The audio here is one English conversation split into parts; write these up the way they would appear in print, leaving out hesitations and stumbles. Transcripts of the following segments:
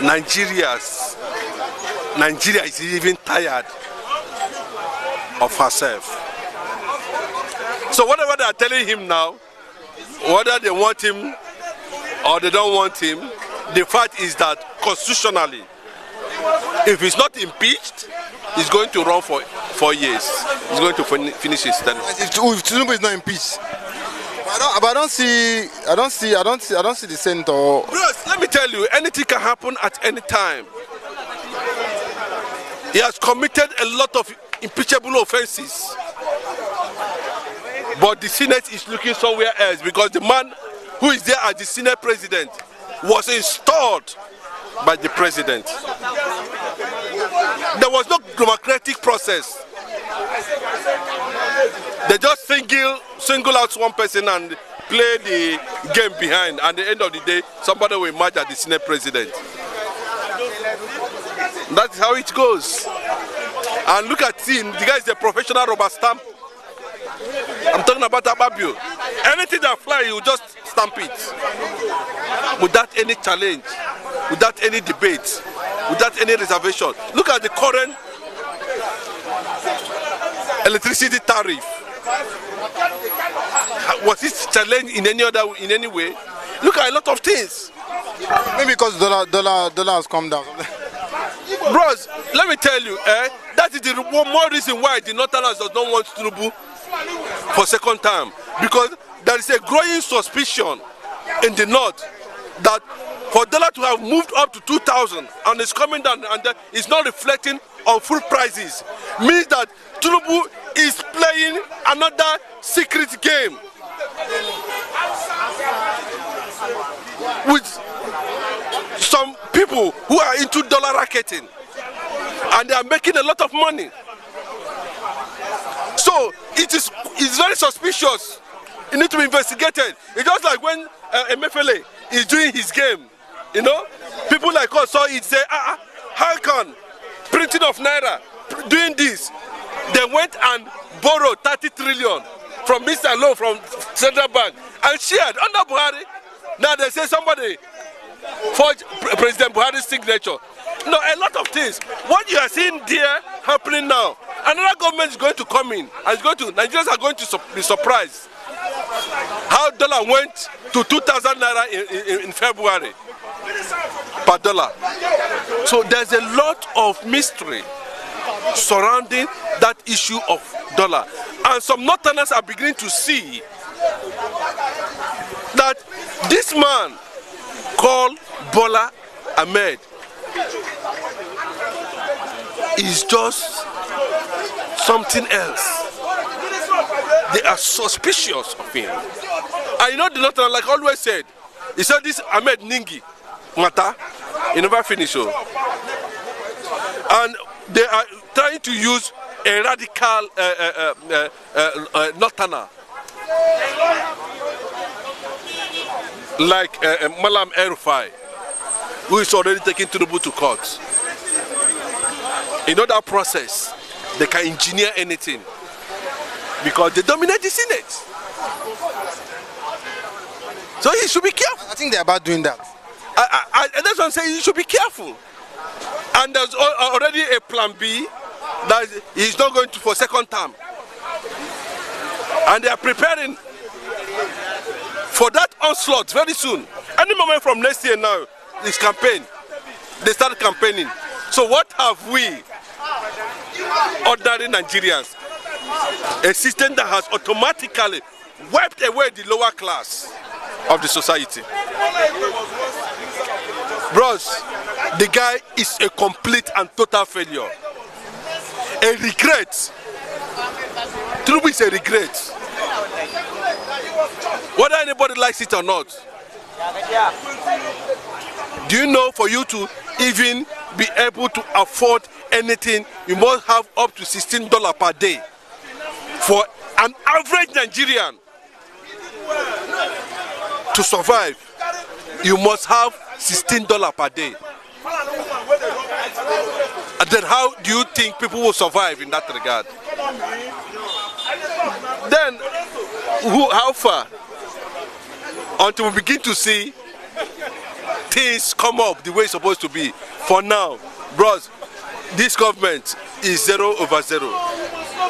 Nigeria is even tired of herself. So whatever they are telling him now, whether they want him or they don't want him, the fact is that constitutionally, if he's not impeached, he's going to run for 4 years. He's going to finish his term. If Tinubu is not impeached, but I don't see the senator. Bros, let me tell you, anything can happen at any time. He has committed a lot of impeachable offenses. But the Senate is looking somewhere else because the man who is there as the Senate president was installed by the president. There was no democratic process. They just single out one person and play the game behind. And at the end of the day, somebody will emerge as the Senate president. That's how it goes. And look at him, the guy is a professional rubber stamp. I'm talking about Ababio. Anything that flies, you just stamp it. Without any challenge, without any debate, without any reservation. Look at the current electricity tariff. Was it challenged in any way? Look at a lot of things. Maybe because dollar has come down. Bros, let me tell you, that is the more reason why the Northerners does not want Tinubu for second time, because there is a growing suspicion in the north that for dollar to have moved up to 2,000 and it's coming down and it's not reflecting on food prices, means that Tinubu is playing another secret game with some people who are into dollar racketing, and they are making a lot of money. So it's very suspicious. It needs to be investigated. It's just like when Emefiele is doing his game, you know, people like us saw it, say, how can printing of naira doing this? They went and borrowed 30 trillion from Mr. Lowe from Central Bank and shared under Buhari. Now they say somebody forged President Buhari's signature. No, a lot of things. What you are seeing there happening now, another government is going to come in and Nigerians are going to be surprised how dollar went to 2,000 naira in February per dollar. So there's a lot of mystery surrounding that issue of dollar, and some Northerners are beginning to see that this man called Bola Ahmed is just something else. They are suspicious of him. And you know the Northern, like I always said, he said this Ahmed Ningi matter, he never finished. And they are trying to use a radical Northerner like Malam El-Rufai, who is already taking Tinubu to court. In that process, they can engineer anything because they dominate the Senate. So he should be careful. I think they're about doing that. That's what I'm saying. You should be careful. And there's already a plan B that he's not going to for second term. And they are preparing for that onslaught very soon. Any moment from next year now, this campaign, they start campaigning. So what have we, ordinary Nigerians, a system that has automatically wiped away the lower class of the society? Bros, the guy is a complete and total failure. A regret. Tinubu is a regret. Whether anybody likes it or not. Do you know, for you to even be able to afford anything, you must have up to $16 per day. For an average Nigerian to survive, you must have $16 per day. And then how do you think people will survive in that regard? Then, how far? Until we begin to see things come up the way it's supposed to be. For now, bros, this government is 0 over 0.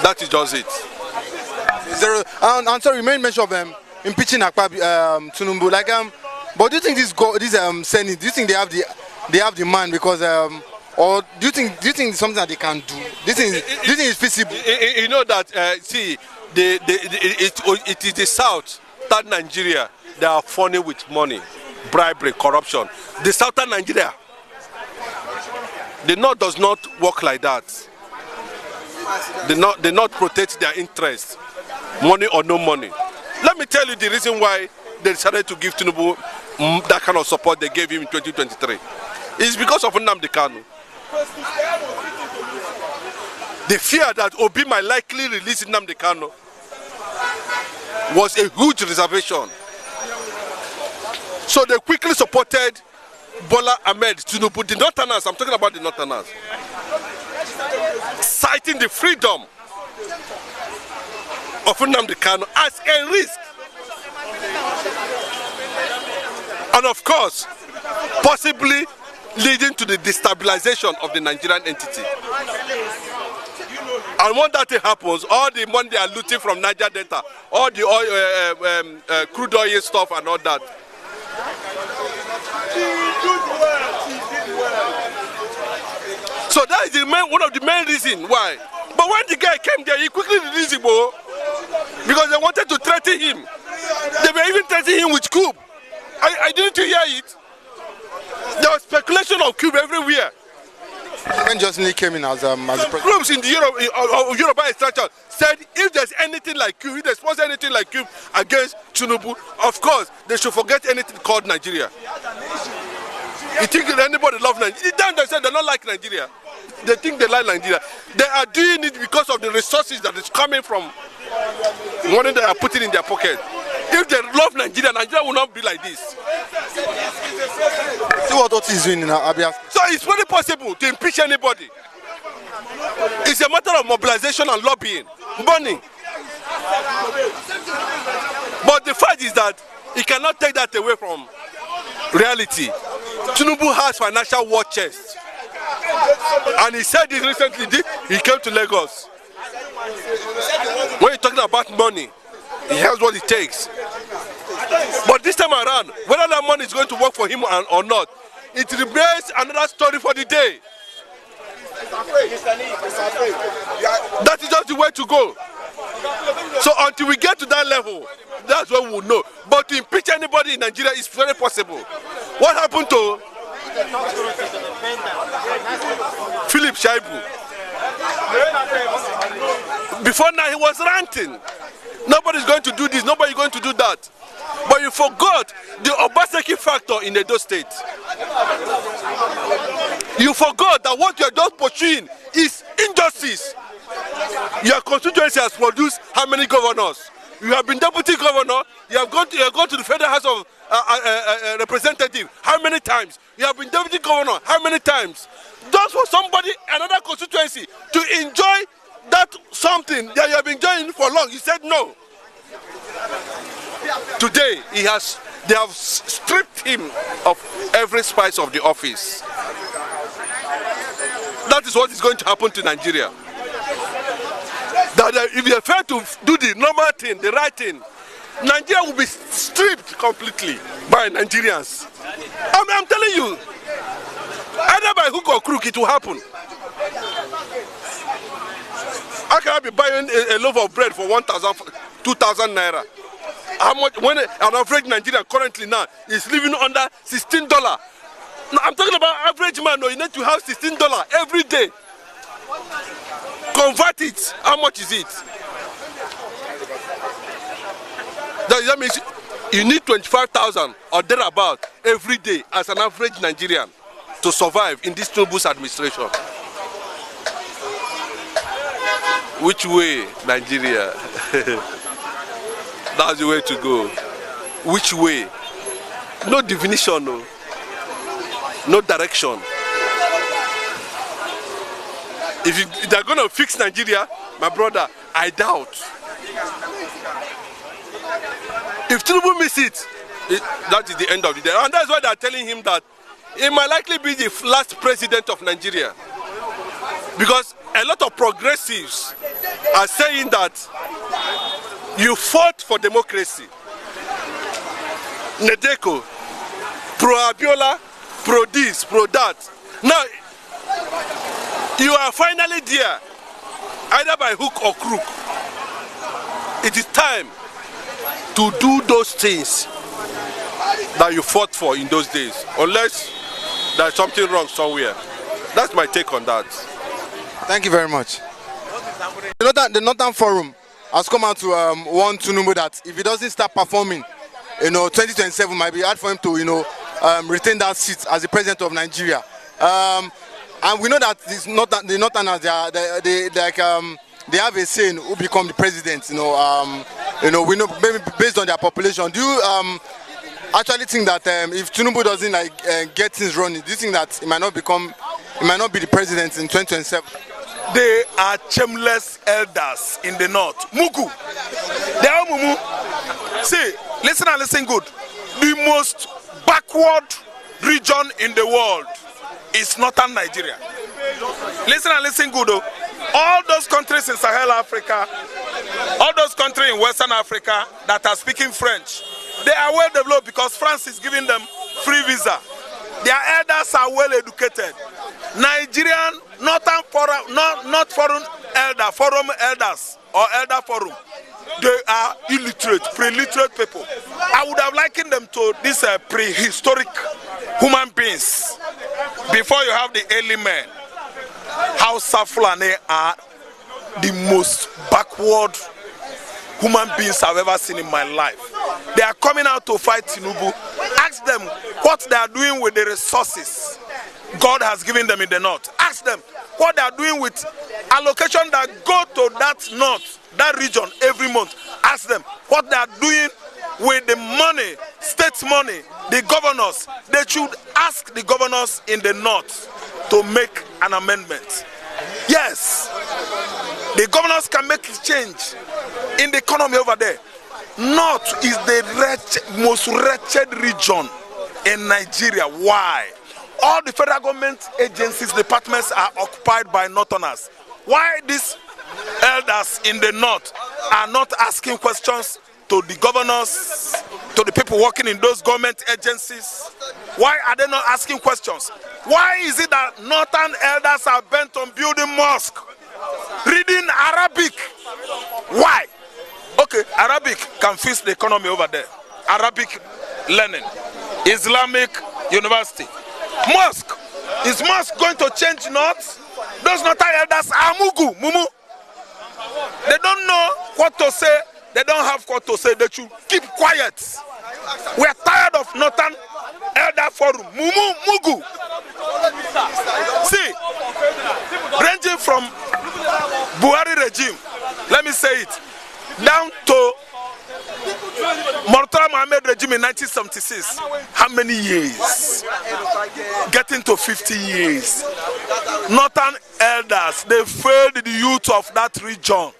That is just it. Zero. And sorry, you made mention of impeaching Tinubu. Like but do you think this Senate? Do you think they have the man? Because or do you think it's something that they can do? Do you think it's feasible? You know that see, it is the South, that Nigeria, they are funny with money, bribery, corruption. The Southern Nigeria, the North does not work like that. They not protect their interests, money or no money. Let me tell you the reason why they decided to give Tinubu that kind of support they gave him in 2023. It's because of Nnamdi Kanu. The fear that Obi might likely release Nnamdi Kanu was a huge reservation. So they quickly supported Bola Ahmed Tinubu, the Northerners. I'm talking about the Northerners, citing the freedom of Nnamdi Kanu as a risk. And of course, possibly leading to the destabilization of the Nigerian entity. And when that happens, all the money they are looting from Niger Delta, all the oil, crude oil stuff and all that. So that is one of the main reasons why. But when the guy came there, he quickly released him because they wanted to threaten him. They were even threatening him with coup. I didn't hear it. There was speculation of coup everywhere. When Johnson came in as president, groups in the Yoruba extraction said if there's anything like coup, if they sponsor anything like coup against Tinubu, of course they should forget anything called Nigeria. You think that anybody loves Nigeria? They said they don't like Nigeria. They think they like Nigeria. They are doing it because of the resources that is coming from money they are putting in their pocket. If they love Nigeria, Nigeria will not be like this. See what Otis is doing in Abia. So it's very possible to impeach anybody. It's a matter of mobilization and lobbying, money. But the fact is that he cannot take that away from reality. Tinubu has financial war chest. And he said this recently, he came to Lagos. When you're talking about money, he has what it takes. But this time around, whether that money is going to work for him or not, it remains another story for the day. That is just the way to go. So until we get to that level, that's when we'll know. But to impeach anybody in Nigeria is very possible. What happened to Philip Shaibu? Before now he was ranting. Nobody's going to do this, nobody's going to do that. But you forgot the Obaseki factor in Edo State. You forgot that what you are just pursuing is injustice. Your constituency has produced how many governors? You have been deputy governor, you have gone to the Federal House of Representatives. How many times? You have been deputy governor. How many times? Just for somebody, another constituency, to enjoy that something that you have been enjoying for long. You said no. Today, they have stripped him of every spice of the office. That is what is going to happen to Nigeria. That if they fail to do the normal thing, the right thing, Nigeria will be stripped completely by Nigerians. I'm telling you, either by hook or crook, it will happen. How can I be buying a loaf of bread for 1,000, 2,000 naira? How much, when an average Nigerian currently now is living under $16? No, I'm talking about average man. No, you need to have $16 every day. Convert it. How much is it? That means you need 25,000 or thereabout every day as an average Nigerian to survive in this Tinubu's administration. Which way, Nigeria? That's the way to go. Which way? No definition, no direction. If they're going to fix Nigeria, my brother, I doubt. If Tinubu miss it, That is the end of the day. And that's why they are telling him that he might likely be the last president of Nigeria. Because a lot of progressives are saying that you fought for democracy. Nedeko, pro-Abiola, pro-this, pro-that. Now, you are finally there, either by hook or crook. It is time to do those things that you fought for in those days, unless there's something wrong somewhere. That's my take on that. Thank you very much. The Northern Forum has come out to warn Tinubu that if he doesn't start performing, 2027 might be hard for him to, retain that seat as the president of Nigeria. And we know that the Northerners, they have a say in who become the president. We know maybe based on their population. Do you actually think that if Tinubu doesn't get things running, do you think that he might not be the president in 2027? They are shameless elders in the north. Mugu. They are Mumu. See, listen and listen good. The most backward region in the world is northern Nigeria. Listen and listen good though. All those countries in Sahel Africa, all those countries in Western Africa that are speaking French, they are well developed because France is giving them free visa. Their elders are well educated. Nigerian Northern Forum, not foreign elder, forum elders or elder forum, they are illiterate, pre-literate people. I would have likened them to these prehistoric human beings. Before you have the early men, Hausa Fulani are the most backward human beings I've ever seen in my life. They are coming out to fight Tinubu. Ask them what they are doing with the resources God has given them in the north. Ask them what they are doing with allocation that go to that north, that region every month. Ask them what they are doing with the money, state money, the governors. They should ask the governors in the north to make an amendment. Yes, the governors can make a change in the economy over there. North is the most wretched region in Nigeria. Why? All the federal government agencies, departments are occupied by Northerners. Why these elders in the north are not asking questions to the governors, to the people working in those government agencies? Why are they not asking questions? Why is it that northern elders are bent on building mosque, reading Arabic? Why? Okay, Arabic can fix the economy over there. Arabic learning, Islamic university. Mosque. Is mosque going to change north? Those northern elders are mumu. They don't know what to say. They don't have what to say. They should keep quiet. We are tired of northern elder forum. Mugu. See, ranging from Buhari regime, let me say it, down to Murtala Mohammed regime in 1976. How many years? Getting to 50 years. Northern elders, they failed the youth of that region.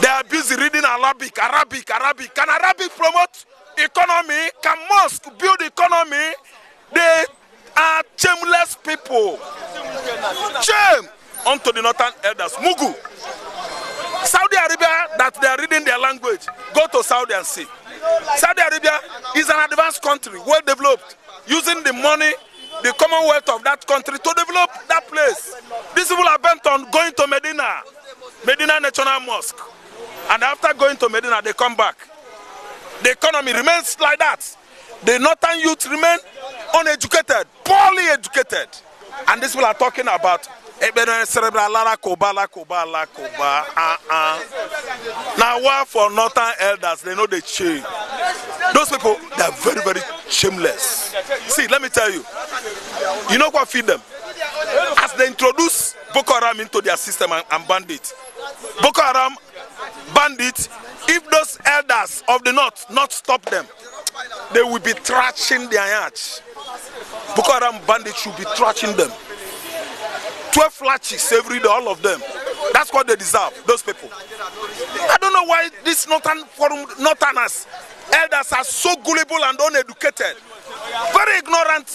They are busy reading Arabic. Can Arabic promote economy? Can mosque build economy? They are shameless people. Shame unto the northern elders. Mugu. Saudi Arabia, that they are reading their language, go to Saudi and see. Saudi Arabia is an advanced country, well developed, using the money, the commonwealth of that country to develop that place. These people are bent on going to Medina National Mosque. And after going to Medina, they come back. The economy remains like that. The northern youth remain uneducated, poorly educated. And these people are talking about now what for northern elders, they know they change. Those people, they are very, very shameless. See, let me tell you, you know what feed them? As they introduce Boko Haram into their system and bandits, Boko Haram bandits, if those elders of the north not stop them, they will be thrashing their yachts. Boko Haram bandits should be thrashing them. 12 latches every day, all of them. That's what they deserve, those people. I don't know why this northerners Elders are so gullible and uneducated. Very ignorant.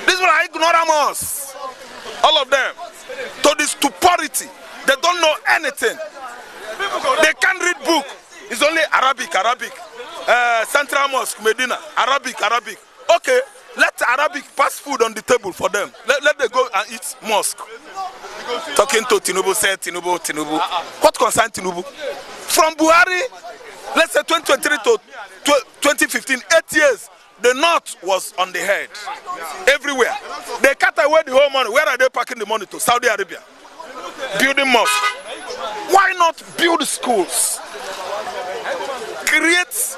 These people are ignoramus. All of them. To the stupidity. They don't know anything. They can't read book. It's only Arabic. Central Mosque, Medina. Arabic. Okay, let Arabic pass food on the table for them. Let them go and eat mosque. Talking to Tinubu, said Tinubu. What concerns Tinubu? From Buhari, let's say 2023 to 2015, 8 years, the North was on the head. Everywhere. They cut away the whole money. Where are they packing the money to? Saudi Arabia. Building mosque. Why not build schools? Create,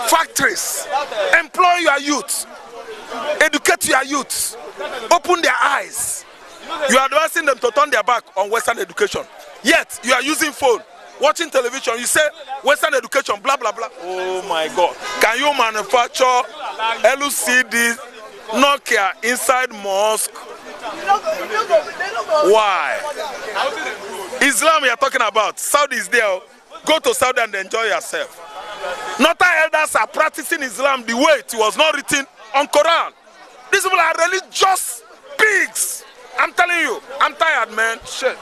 factories. Employ your youth. Educate your youth. Open their eyes. You are advising them to turn their back on Western education. Yet, you are using phone, watching television. You say, Western education, blah, blah, blah. Oh my God. Can you manufacture LCD, Nokia inside mosque? Why? Islam you are talking about. Saudi is there. Go to Saudi and enjoy yourself. Not all elders are practicing Islam the way it was not written on Quran. These people are religious pigs. I'm telling you, I'm tired, man. Shit.